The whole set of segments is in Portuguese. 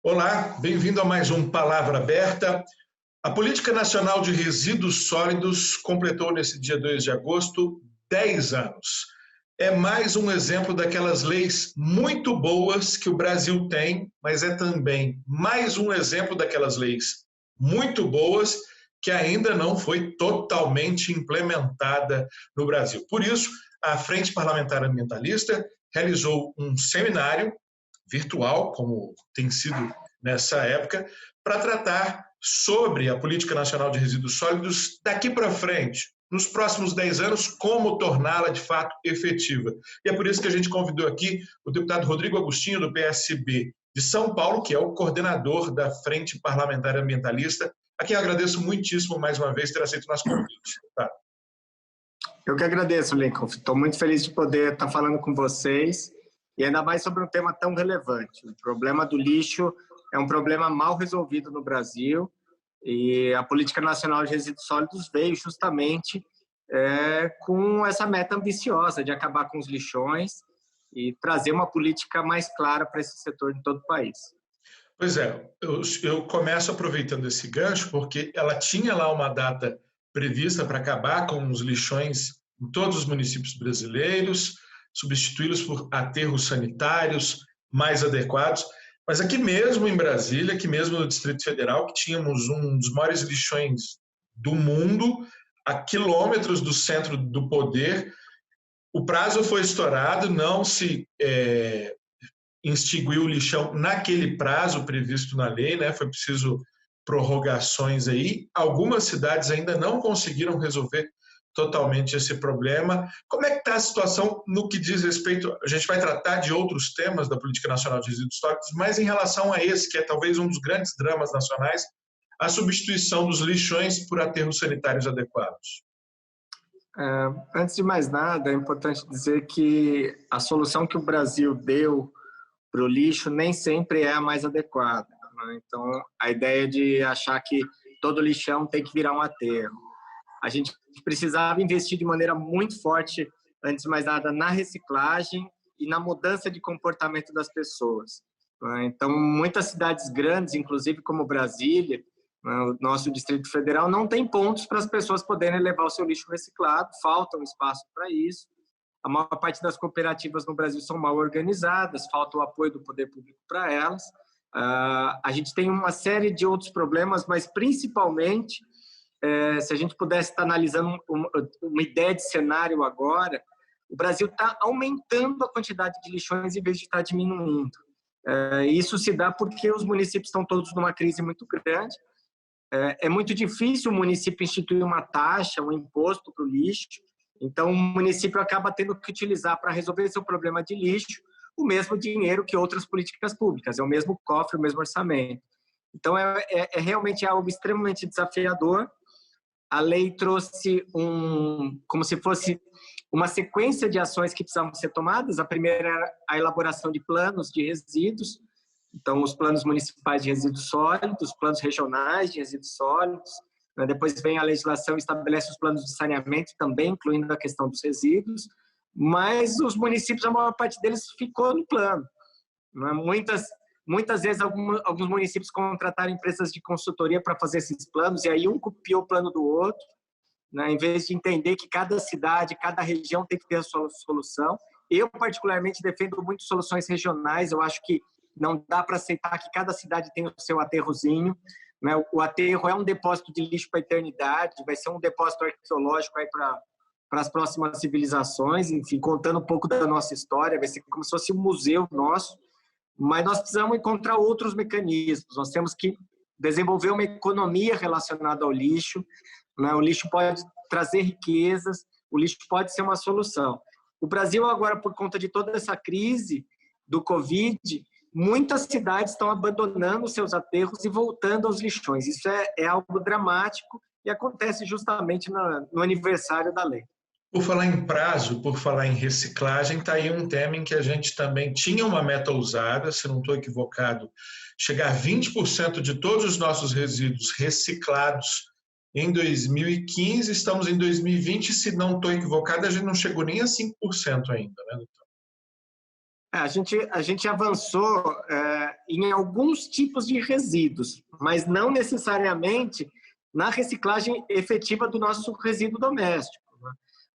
Olá, bem-vindo a mais um Palavra Aberta. A Política Nacional de Resíduos Sólidos completou nesse dia 2 de agosto 10 anos. É mais um exemplo daquelas leis muito boas que o Brasil tem, mas é também mais um exemplo daquelas leis muito boas que ainda não foi totalmente implementada no Brasil. Por isso, a Frente Parlamentar Ambientalista realizou um seminário virtual, como tem sido nessa época, para tratar sobre a Política Nacional de Resíduos Sólidos daqui para frente, nos próximos 10 anos, como torná-la de fato efetiva. E é por isso que a gente convidou aqui o deputado Rodrigo Agostinho, do PSB de São Paulo, que é o coordenador da Frente Parlamentar Ambientalista, a quem eu agradeço muitíssimo mais uma vez ter aceito o nosso convite. Tá. Eu que agradeço, Lincoln. Estou muito feliz de poder estar falando com vocês e ainda mais sobre um tema tão relevante. O problema do lixo é um problema mal resolvido no Brasil e a Política Nacional de Resíduos Sólidos veio justamente com essa meta ambiciosa de acabar com os lixões e trazer uma política mais clara para esse setor em todo o país. Pois é, eu começo aproveitando esse gancho porque ela tinha lá uma data prevista para acabar com os lixões em todos os municípios brasileiros, substituí-los por aterros sanitários mais adequados. Mas aqui mesmo em Brasília, aqui mesmo no Distrito Federal, que tínhamos um dos maiores lixões do mundo, a quilômetros do centro do poder, o prazo foi estourado, não se extinguiu o lixão naquele prazo previsto na lei, né? Foi preciso prorrogações aí. Algumas cidades ainda não conseguiram resolver totalmente esse problema. Como é que está a situação no que diz respeito... A gente vai tratar de outros temas da Política Nacional de Resíduos Sólidos, mas em relação a esse, que é talvez um dos grandes dramas nacionais, a substituição dos lixões por aterros sanitários adequados. Antes de mais nada, é importante dizer que a solução que o Brasil deu para o lixo nem sempre é a mais adequada, né? Então, a ideia de achar que todo lixão tem que virar um aterro. A gente precisava investir de maneira muito forte, antes de mais nada, na reciclagem e na mudança de comportamento das pessoas. Então, muitas cidades grandes, inclusive como Brasília, o nosso Distrito Federal, não tem pontos para as pessoas poderem levar o seu lixo reciclado, falta um espaço para isso. A maior parte das cooperativas no Brasil são mal organizadas, falta o apoio do poder público para elas. A gente tem uma série de outros problemas, mas principalmente, se a gente pudesse estar analisando uma ideia de cenário agora, o Brasil está aumentando a quantidade de lixões em vez de estar diminuindo. Isso se dá porque os municípios estão todos numa crise muito grande. É muito difícil o município instituir uma taxa, um imposto para o lixo. Então, o município acaba tendo que utilizar para resolver seu problema de lixo o mesmo dinheiro que outras políticas públicas, é o mesmo cofre, o mesmo orçamento. Então, realmente algo extremamente desafiador. A lei trouxe como se fosse uma sequência de ações que precisavam ser tomadas. A primeira era a elaboração de planos de resíduos, então os planos municipais de resíduos sólidos, planos regionais de resíduos sólidos. Depois vem a legislação, estabelece os planos de saneamento também, incluindo a questão dos resíduos, mas os municípios, a maior parte deles ficou no plano. Muitas vezes, alguns municípios contrataram empresas de consultoria para fazer esses planos, e aí um copiou o plano do outro, né, em vez de entender que cada cidade, cada região tem que ter a sua solução. Eu, particularmente, defendo muito soluções regionais. Eu acho que não dá para aceitar que cada cidade tenha o seu aterrozinho, né? O aterro é um depósito de lixo para a eternidade, vai ser um depósito arqueológico aí para as próximas civilizações, enfim, contando um pouco da nossa história, vai ser como se fosse um museu nosso. Mas nós precisamos encontrar outros mecanismos, nós temos que desenvolver uma economia relacionada ao lixo, né? O lixo pode trazer riquezas, o lixo pode ser uma solução. O Brasil agora, por conta de toda essa crise do Covid, muitas cidades estão abandonando seus aterros e voltando aos lixões. Isso é algo dramático e acontece justamente no aniversário da lei. Por falar em prazo, por falar em reciclagem, está aí um tema em que a gente também tinha uma meta ousada, se não estou equivocado, chegar a 20% de todos os nossos resíduos reciclados em 2015, estamos em 2020, se não estou equivocado, a gente não chegou nem a 5% ainda, né, doutor? A gente avançou em alguns tipos de resíduos, mas não necessariamente na reciclagem efetiva do nosso resíduo doméstico.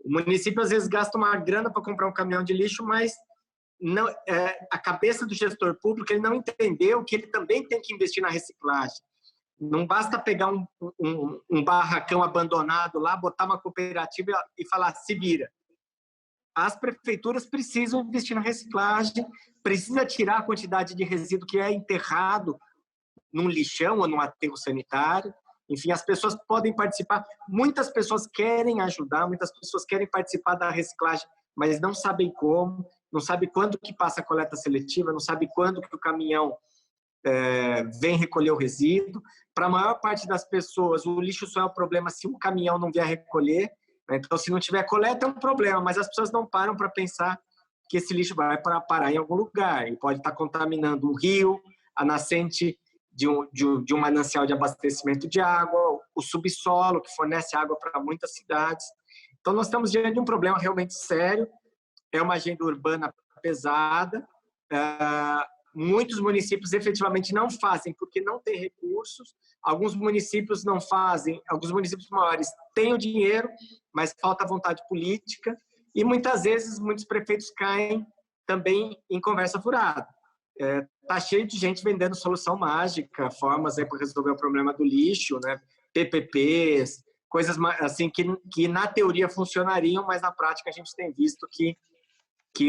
O município, às vezes, gasta uma grana para comprar um caminhão de lixo, mas não, a cabeça do gestor público ele não entendeu que ele também tem que investir na reciclagem. Não basta pegar um barracão abandonado lá, botar uma cooperativa e falar, se vira. As prefeituras precisam investir na reciclagem, precisa tirar a quantidade de resíduo que é enterrado num lixão ou num aterro sanitário. Enfim, as pessoas podem participar. Muitas pessoas querem ajudar, muitas pessoas querem participar da reciclagem, mas não sabem como, não sabem quando que passa a coleta seletiva, não sabem quando que o caminhão vem recolher o resíduo. Para a maior parte das pessoas, o lixo só é o problema se o caminhão não vier recolher. Então, se não tiver coleta, é um problema, mas as pessoas não param para pensar que esse lixo vai parar em algum lugar e pode estar contaminando o rio, a nascente de um manancial de abastecimento de água, o subsolo, que fornece água para muitas cidades. Então, nós estamos diante de um problema realmente sério, é uma agenda urbana pesada, muitos municípios efetivamente não fazem porque não têm recursos, alguns municípios não fazem, alguns municípios maiores têm o dinheiro, mas falta vontade política, e muitas vezes muitos prefeitos caem também em conversa furada. Tá cheio de gente vendendo solução mágica, formas para resolver o problema do lixo, né? PPPs, coisas assim que na teoria funcionariam, mas na prática a gente tem visto que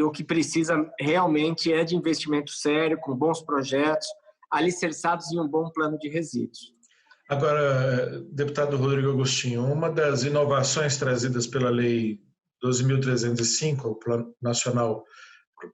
o que precisa realmente é de investimento sério, com bons projetos, alicerçados em um bom plano de resíduos. Agora, deputado Rodrigo Agostinho, uma das inovações trazidas pela Lei 12.305, o Plano Nacional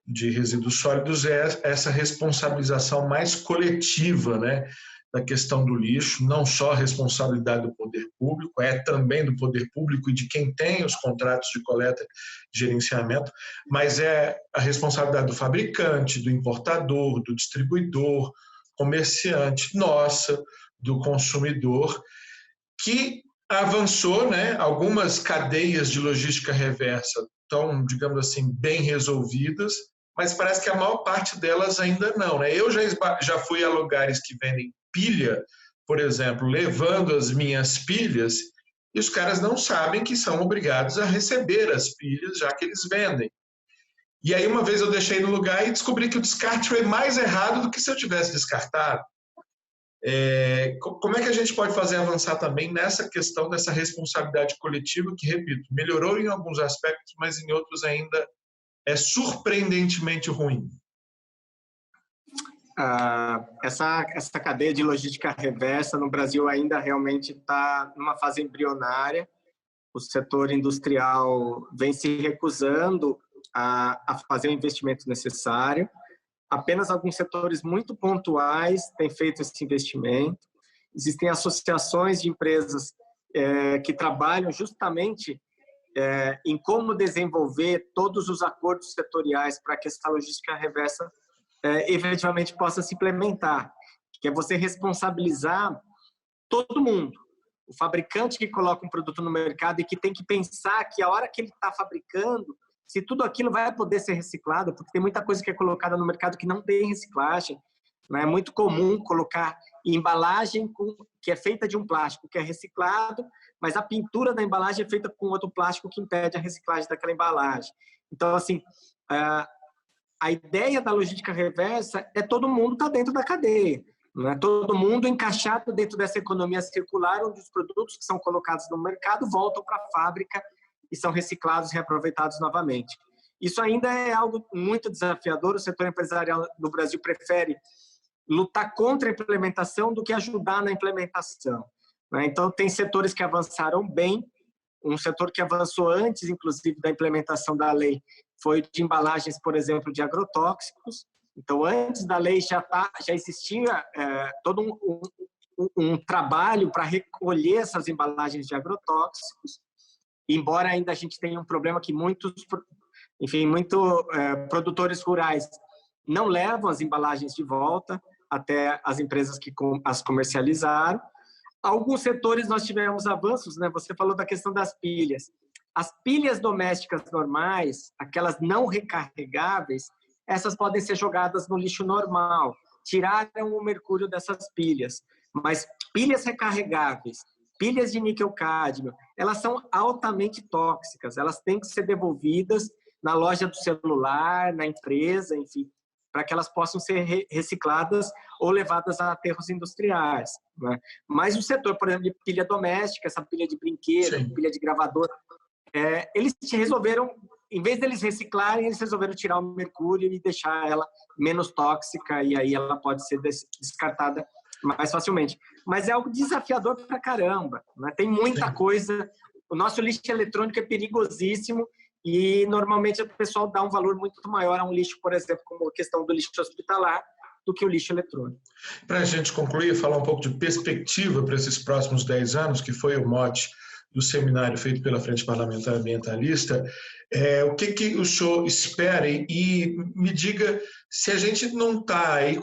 de Resíduos Sólidos, é essa responsabilização mais coletiva, né, da questão do lixo, não só a responsabilidade do poder público, é também do poder público e de quem tem os contratos de coleta e gerenciamento, mas é a responsabilidade do fabricante, do importador, do distribuidor, comerciante, nossa, do consumidor, que avançou, né? Algumas cadeias de logística reversa estão, digamos assim, bem resolvidas, mas parece que a maior parte delas ainda não, né? Eu já fui a lugares que vendem pilha, por exemplo, levando as minhas pilhas, e os caras não sabem que são obrigados a receber as pilhas, já que eles vendem. E aí uma vez eu deixei no lugar e descobri que o descarte foi mais errado do que se eu tivesse descartado. Como é que a gente pode fazer avançar também nessa questão dessa responsabilidade coletiva que, repito, melhorou em alguns aspectos, mas em outros ainda é surpreendentemente ruim? Essa cadeia de logística reversa no Brasil ainda realmente está numa fase embrionária. O setor industrial vem se recusando a fazer o investimento necessário. Apenas alguns setores muito pontuais têm feito esse investimento. Existem associações de empresas que trabalham justamente em como desenvolver todos os acordos setoriais para que essa logística reversa efetivamente possa se implementar, que é você responsabilizar todo mundo. O fabricante que coloca um produto no mercado e que tem que pensar que a hora que ele está fabricando, se tudo aquilo vai poder ser reciclado, porque tem muita coisa que é colocada no mercado que não tem reciclagem. É muito comum colocar embalagem que é feita de um plástico que é reciclado, mas a pintura da embalagem é feita com outro plástico que impede a reciclagem daquela embalagem. Então, assim, a ideia da logística reversa é todo mundo estar dentro da cadeia. Não é todo mundo encaixado dentro dessa economia circular, onde os produtos que são colocados no mercado voltam para a fábrica e são reciclados e reaproveitados novamente. Isso ainda é algo muito desafiador. O setor empresarial do Brasil prefere lutar contra a implementação do que ajudar na implementação. Então, tem setores que avançaram bem. Um setor que avançou antes, inclusive, da implementação da lei foi de embalagens, por exemplo, de agrotóxicos. Então, antes da lei já existia todo um trabalho para recolher essas embalagens de agrotóxicos, embora ainda a gente tenha um problema que muitos produtores rurais não levam as embalagens de volta até as empresas que as comercializaram. Alguns setores nós tivemos avanços, né? Você falou da questão das pilhas. As pilhas domésticas normais, aquelas não recarregáveis, essas podem ser jogadas no lixo normal. Tiraram o mercúrio dessas pilhas. Mas pilhas recarregáveis, pilhas de níquel-cádmio, elas são altamente tóxicas. Elas têm que ser devolvidas na loja do celular, na empresa, enfim, para que elas possam ser recicladas ou levadas a aterros industriais, né? Mas o setor, por exemplo, de pilha doméstica, essa pilha de brinquedo, Sim. pilha de gravador, eles resolveram, em vez deles reciclarem, eles resolveram tirar o mercúrio e deixar ela menos tóxica, e aí ela pode ser descartada mais facilmente. Mas é algo desafiador pra caramba, né? Tem muita Sim. coisa. O nosso lixo eletrônico é perigosíssimo, e normalmente o pessoal dá um valor muito maior a um lixo, por exemplo, como a questão do lixo hospitalar, do que o lixo eletrônico. Para a gente concluir, falar um pouco de perspectiva para esses próximos 10 anos, que foi o mote do seminário feito pela Frente Parlamentar Ambientalista, o que o senhor espera e me diga se a gente não está aí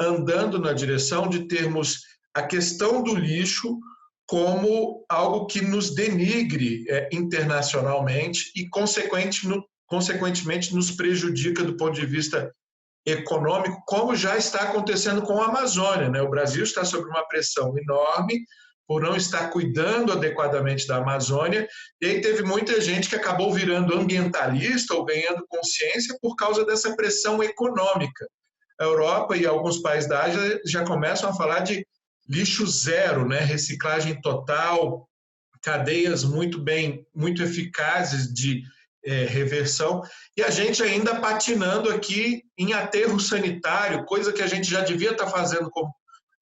andando na direção de termos a questão do lixo como algo que nos denigre internacionalmente e, consequentemente, nos prejudica do ponto de vista econômico, como já está acontecendo com a Amazônia, né? O Brasil está sob uma pressão enorme por não estar cuidando adequadamente da Amazônia, e aí teve muita gente que acabou virando ambientalista ou ganhando consciência por causa dessa pressão econômica. A Europa e alguns países da Ásia já começam a falar de lixo zero, né? Reciclagem total, cadeias muito eficazes de reversão, e a gente ainda patinando aqui em aterro sanitário, coisa que a gente já devia estar fazendo com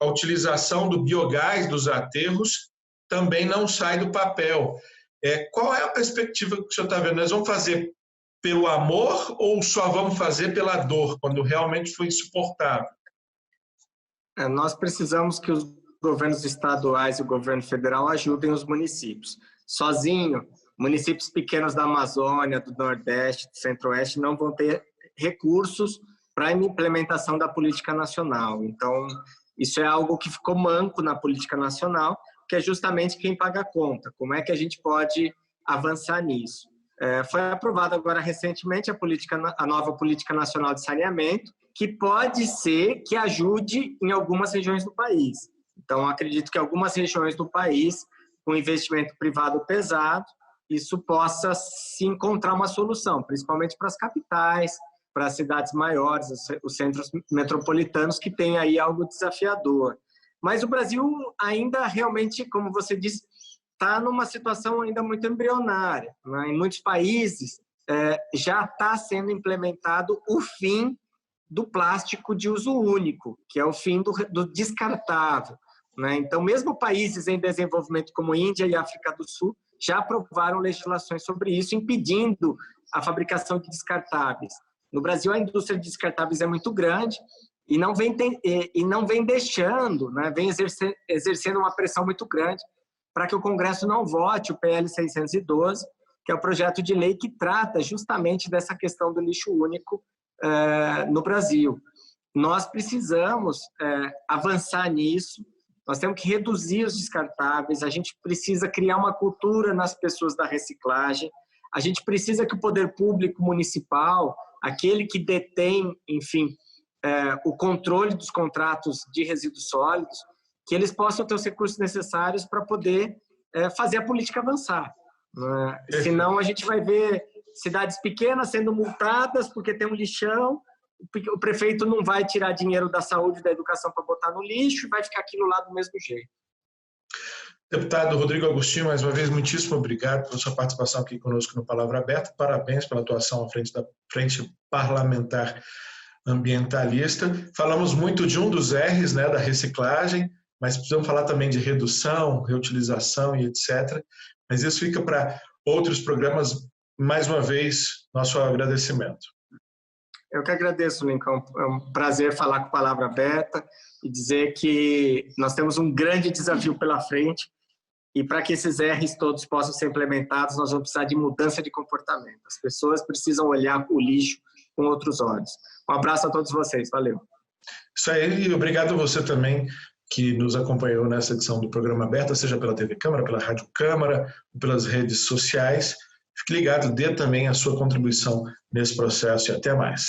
a utilização do biogás dos aterros, também não sai do papel. Qual é a perspectiva que o senhor está vendo? Nós vamos fazer pelo amor ou só vamos fazer pela dor, quando realmente foi insuportável? Nós precisamos que os governos estaduais e o governo federal ajudem os municípios. Sozinho, municípios pequenos da Amazônia, do Nordeste, do Centro-Oeste não vão ter recursos para a implementação da política nacional. Então, isso é algo que ficou manco na política nacional, que é justamente quem paga a conta. Como é que a gente pode avançar nisso? Foi aprovada agora recentemente a nova Política Nacional de Saneamento, que pode ser que ajude em algumas regiões do país. Então, acredito que algumas regiões do país, com investimento privado pesado, isso possa se encontrar uma solução, principalmente para as capitais, para as cidades maiores, os centros metropolitanos, que têm aí algo desafiador. Mas o Brasil ainda realmente, como você disse, está numa situação ainda muito embrionária, né? Em muitos países já está sendo implementado o fim do plástico de uso único, que é o fim do descartável, né? Então, mesmo países em desenvolvimento como Índia e África do Sul já aprovaram legislações sobre isso, impedindo a fabricação de descartáveis. No Brasil, a indústria de descartáveis é muito grande e não vem deixando, né? Vem exercendo uma pressão muito grande para que o Congresso não vote o PL 612, que é o projeto de lei que trata justamente dessa questão do lixo único no Brasil. Nós precisamos avançar nisso, nós temos que reduzir os descartáveis, a gente precisa criar uma cultura nas pessoas da reciclagem, a gente precisa que o poder público municipal, aquele que detém, enfim, o controle dos contratos de resíduos sólidos, que eles possam ter os recursos necessários para poder fazer a política avançar. Senão a gente vai ver cidades pequenas sendo multadas porque tem um lixão, o prefeito não vai tirar dinheiro da saúde e da educação para botar no lixo e vai ficar aquilo lá do mesmo jeito. Deputado Rodrigo Agostinho, mais uma vez, muitíssimo obrigado pela sua participação aqui conosco no Palavra Aberta. Parabéns pela atuação à frente da Frente Parlamentar Ambientalista. Falamos muito de um dos R's, né, da reciclagem, mas precisamos falar também de redução, reutilização e etc. Mas isso fica para outros programas. Mais uma vez, nosso agradecimento. Eu que agradeço, Lincoln. É um prazer falar com Palavra Aberta e dizer que nós temos um grande desafio pela frente e para que esses R's todos possam ser implementados, nós vamos precisar de mudança de comportamento. As pessoas precisam olhar o lixo com outros olhos. Um abraço a todos vocês. Valeu. Isso aí, e obrigado a você também que nos acompanhou nessa edição do Programa Aberta, seja pela TV Câmara, pela Rádio Câmara, ou pelas redes sociais. Fique ligado, dê também a sua contribuição nesse processo e até mais.